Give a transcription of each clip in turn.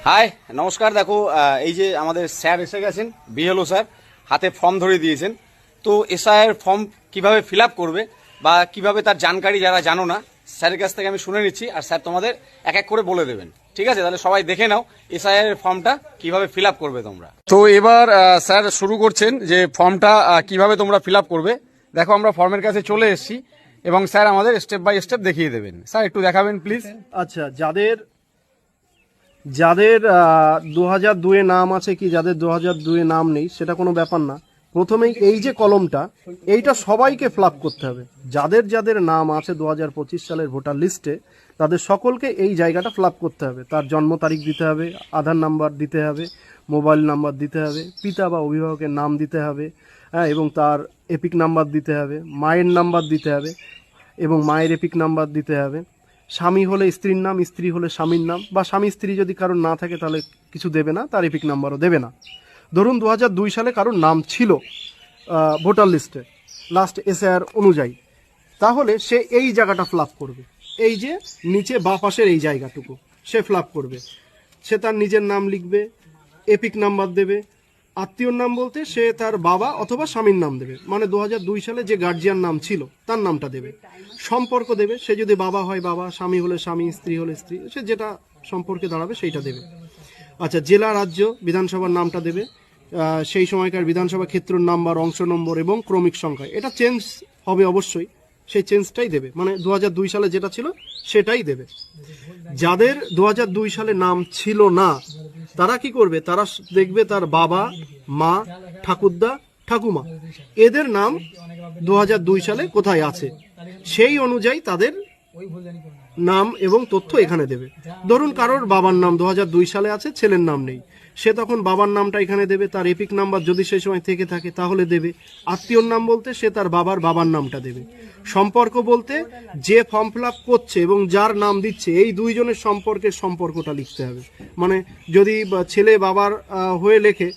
High নমস্কার। দেখো এই যে আমাদের স্যার এসে গেছেন, বিএলও স্যার হাতে ফর্ম ধরে দিয়েছেন। তো এসআইয়ের ফর্ম কিভাবে ফিল আপ করবে বা কিভাবে তার জানকারি যারা জানো না, স্যারের কাছ থেকে আমি শুনে নিচ্ছি আর স্যার তোমাদের এক এক করে বলে দেবেন। ঠিক আছে, তাহলে সবাই দেখে নাও এসআইয়ের ফর্মটা কিভাবে ফিল আপ করবে তোমরা। তো এবার স্যার শুরু করছেন যে ফর্মটা কিভাবে তোমরা ফিল আপ করবে। দেখো আমরা ফর্মের কাছে চলে এসেছি এবং স্যার আমাদের স্টেপ বাই স্টেপ দেখিয়ে দেবেন। স্যার একটু দেখাবেন প্লিজ। আচ্ছা, যাদের যাদের 2002-এ নাম আছে কি যাদের 2002-এ নাম নেই সেটা কোনো ব্যাপার না। প্রথমেই এই যে কলমটা, এইটা সবাইকে ফিল আপ করতে হবে। যাদের যাদের নাম আছে 2025 সালের ভোটার লিস্টে তাদের সকলকে এই জায়গাটা ফিল আপ করতে হবে। তার জন্ম তারিখ দিতে হবে, আধার নাম্বার দিতে হবে, মোবাইল নাম্বার দিতে হবে, পিতা বা অভিভাবকের নাম দিতে হবে, হ্যাঁ, এবং তার এপিক নাম্বার দিতে হবে, মায়ের নাম্বার দিতে হবে এবং মায়ের এপিক নাম্বার দিতে হবে। স্বামী হলে স্ত্রীর নাম, স্ত্রী হলে স্বামীর নাম, বা স্বামী স্ত্রী যদি কারোর না থাকে তাহলে কিছু দেবে না, তার এপিক নাম্বারও দেবে না। ধরুন 2002 সালে কারোর নাম ছিল ভোটার লিস্টে লাস্ট এসআইআর অনুযায়ী, তাহলে সে এই জায়গাটা ফিল আপ করবে। এই যে নিচে বাঁ পাশের এই জায়গাটুকু সে ফিল আপ করবে। সে তার নিজের নাম লিখবে, এপিক নাম্বার দেবে, আত্মীয়র নাম বলতে সে তার বাবা অথবা স্বামীর নাম দেবে, মানে 2002 সালে যে গার্জিয়ান নাম ছিল তার নামটা দেবে। সম্পর্ক দেবে, সে যদি বাবা হয় বাবা, স্বামী হলে স্বামী, স্ত্রী হলে স্ত্রী, সে যেটা সম্পর্কে দাঁড়াবে সেইটা দেবে। আচ্ছা, জেলা, রাজ্য, বিধানসভার নামটা দেবে, সেই সময়কার বিধানসভা ক্ষেত্রের নাম্বার, অংশ নম্বর এবং ক্রমিক সংখ্যা। এটা চেঞ্জ হবে অবশ্যই, সেই চেঞ্জটাই দেবে, মানে 2002 সালে যেটা ছিল সেটাই দেবে। যাদের 2002 সালে নাম ছিল না তারা কি করবে, তারা দেখবে তার বাবা, মা, ঠাকুরদা, ঠাকুমা এদের নাম 2002 সালে কোথায় আছে, সেই অনুযায়ী তাদের নাম এবং তথ্য এখানে দেবে। ধরুন কারোর বাবার নাম 2002 সালে আছে, ছেলের নাম নেই, সে তখন বাবার নামটা এখানে দেবে, তার এপিক নাম্বার যদি সেই সময় থেকে থাকে তাহলে দেবে। আত্মীয়র নাম বলতে সে তার বাবার নামটা দেবে। সম্পর্ক বলতে যে ফর্ম ফিল আপ করছে এবং যার নাম দিচ্ছে এই দুইজনের সম্পর্কটা লিখতে হবে। মানে যদি ছেলে বাবার হয়ে লেখে,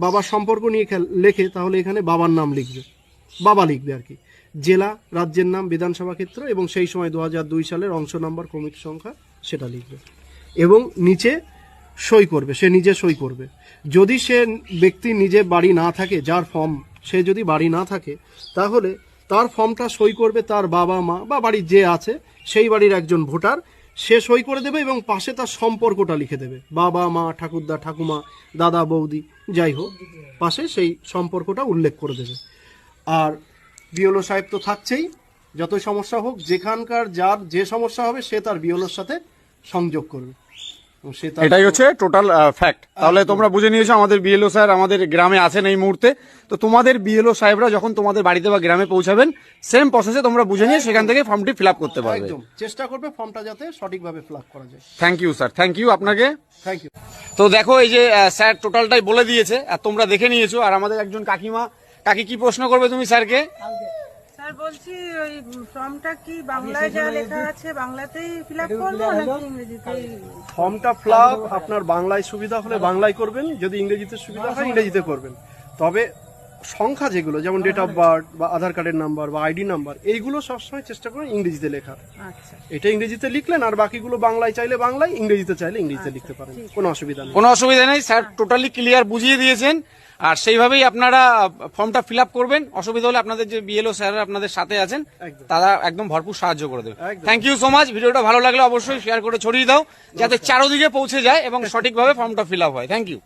বাবার সম্পর্ক নিয়ে লেখে, তাহলে এখানে বাবার নাম লিখবে, বাবা লিখবে আর কি। জেলা, রাজ্যের নাম, বিধানসভা ক্ষেত্র এবং সেই সময় 2002 সালের অংশ নাম্বার, ক্রমিক সংখ্যা সেটা লিখবে এবং নিচে সই করবে, সে নিজে সই করবে। যদি সে ব্যক্তি নিজে বাড়ি না থাকে, যার ফর্ম, সে যদি বাড়ি না থাকে তাহলে তার ফর্মটা সই করবে তার বাবা, মা বা বাড়ির যে আছে সেই বাড়ির একজন ভোটার, সে সই করে দেবে এবং পাশে তার সম্পর্কটা লিখে দেবে, বাবা, মা, ঠাকুরদা, ঠাকুমা, দাদা, বৌদি, যাই হোক, পাশে সেই সম্পর্কটা উল্লেখ করে দেবে। আর বিএলও সাহেব তো থাকছেই, যতই সমস্যা হোক, যেখানকার যার যে সমস্যা হবে সে তার বিএলওর সাথে সংযোগ করবে। এটাই হচ্ছে টোটাল ফ্যাক্ট। তাহলে তোমরা বুঝে নিয়েছো আমাদের বিএলও স্যার আমাদের গ্রামে আছেন এই মুহূর্তে। তো তোমাদের বিএলও সাহেবরা যখন তোমাদের বাড়িতে বা গ্রামে পৌঁছাবেন, সেম প্রসেসে তোমরা বুঝে নিয়ে সেখান থেকে ফর্মটি ফিল আপ করতে পারবে। একদম চেষ্টা করবে ফর্মটা যাতে সঠিকভাবে ফিল আপ করা যায়। Thank you sir, thank you আপনাকে। Thank you. তো দেখো এই যে স্যার টোটালটাই বলে দিয়েছে আর তোমরা দেখে নিয়েছো। আর আমাদের একজন কাকিমা, কাকি কি প্রশ্ন করবে তুমি স্যারকে? স্যার বলছি ওই ফর্মটা কি বাংলায় যা লেখা আছে বাংলাতেই ফিল আপ করবো নাকি ইংরেজিতেই? ফর্মটা ফিল আপ আপনার বাংলায় সুবিধা হলে বাংলায় করবেন, যদি ইংরেজিতে সুবিধা হয় ইংরেজিতে করবেন। তবে সংখ্যা যেগুলো, যেমন ডেট অফ বার্থ বা আধার কার্ডের নাম্বার বা আইডি নাম্বার, এইগুলো সবসময় চেষ্টা করুন ইংরেজিতে লেখা। আচ্ছা, এটা ইংরেজিতে লিখলেন, আর বাকিগুলো বাংলায় চাইলে বাংলায়, ইংরেজিতে চাইলে ইংরেজিতে লিখতে পারেন, কোনো অসুবিধা নেই। কোনো অসুবিধা নেই, স্যার টোটালি ক্লিয়ার বুঝিয়ে দিয়েছেন। আর সেইভাবেই আপনারা ফর্মটা ফিল আপ করবেন। অসুবিধা হলে আপনাদের যে বিএলও স্যার আপনাদের সাথে আছেন তারা একদম ভরপুর সাহায্য করে দেবে। Thank you so much. ভিডিওটা ভালো লাগলে অবশ্যই শেয়ার করে ছড়িয়ে দাও যাতে চারদিকে পৌঁছে যায় এবং সঠিকভাবে ফর্মটা ফিল আপ হয়। Thank you.